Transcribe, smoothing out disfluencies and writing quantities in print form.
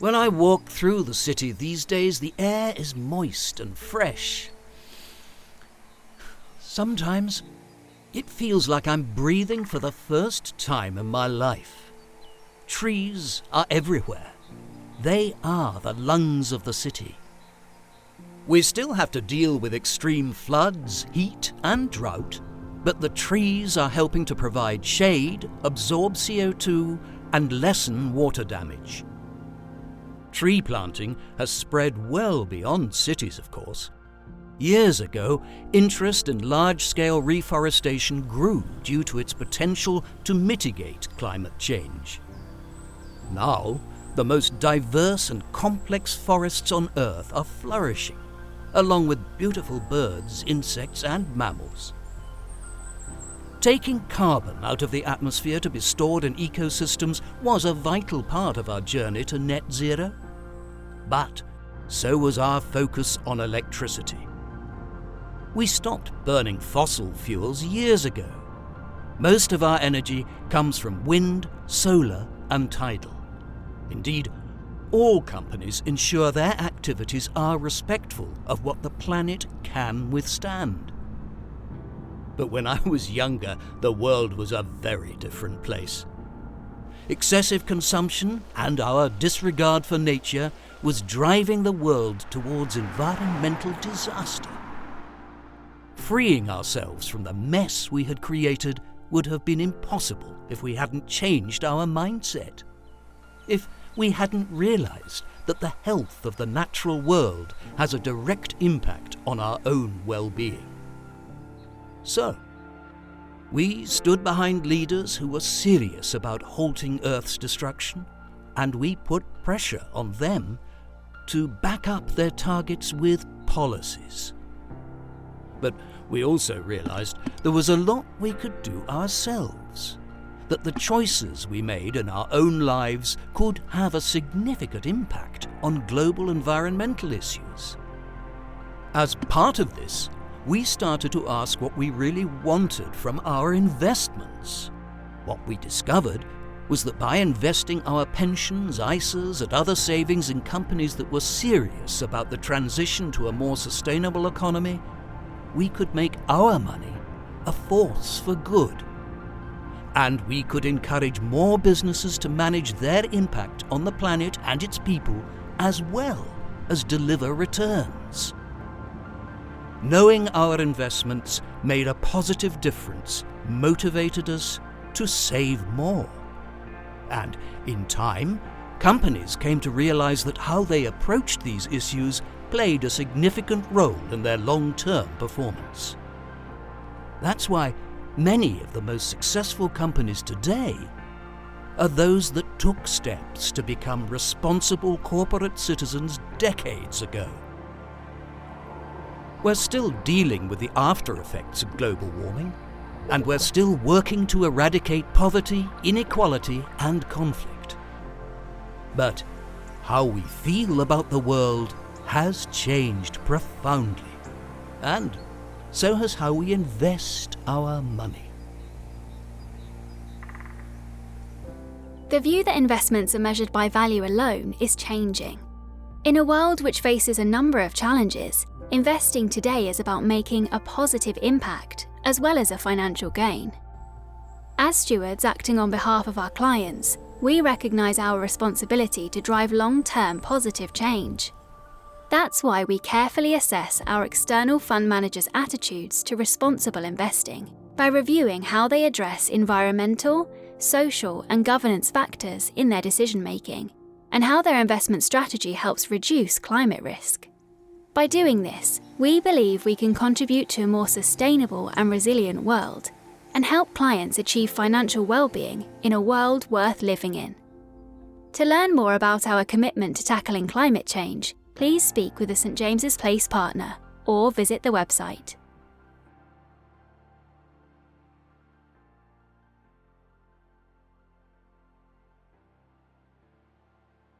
When I walk through the city these days, the air is moist and fresh. Sometimes it feels like I'm breathing for the first time in my life. Trees are everywhere. They are the lungs of the city. We still have to deal with extreme floods, heat and drought, but the trees are helping to provide shade, absorb CO2 and lessen water damage. Tree planting has spread well beyond cities, of course. Years ago, interest in large-scale reforestation grew due to its potential to mitigate climate change. Now, the most diverse and complex forests on Earth are flourishing, along with beautiful birds, insects and mammals. Taking carbon out of the atmosphere to be stored in ecosystems was a vital part of our journey to net zero. But so was our focus on electricity. We stopped burning fossil fuels years ago. Most of our energy comes from wind, solar and tidal. Indeed, all companies ensure their activities are respectful of what the planet can withstand. But when I was younger, the world was a very different place. Excessive consumption and our disregard for nature was driving the world towards environmental disaster. Freeing ourselves from the mess we had created would have been impossible if we hadn't changed our mindset. If we hadn't realized that the health of the natural world has a direct impact on our own well-being. So, we stood behind leaders who were serious about halting Earth's destruction, and we put pressure on them to back up their targets with policies. But we also realized there was a lot we could do ourselves, that the choices we made in our own lives could have a significant impact on global environmental issues. As part of this, we started to ask what we really wanted from our investments. What we discovered was that by investing our pensions, ISAs, and other savings in companies that were serious about the transition to a more sustainable economy, we could make our money a force for good. And we could encourage more businesses to manage their impact on the planet and its people, as well as deliver returns. Knowing our investments made a positive difference motivated us to save more. And in time, companies came to realize that how they approached these issues played a significant role in their long-term performance. That's why many of the most successful companies today are those that took steps to become responsible corporate citizens decades ago. We're still dealing with the after effects of global warming, and we're still working to eradicate poverty, inequality, and conflict. But how we feel about the world has changed profoundly, and so has how we invest our money. The view that investments are measured by value alone is changing. In a world which faces a number of challenges, investing today is about making a positive impact as well as a financial gain. As stewards acting on behalf of our clients, we recognise our responsibility to drive long-term positive change. That's why we carefully assess our external fund managers' attitudes to responsible investing by reviewing how they address environmental, social, and governance factors in their decision-making, and how their investment strategy helps reduce climate risk. By doing this, we believe we can contribute to a more sustainable and resilient world and help clients achieve financial well-being in a world worth living in. To learn more about our commitment to tackling climate change, please speak with a St James's Place partner or visit the website.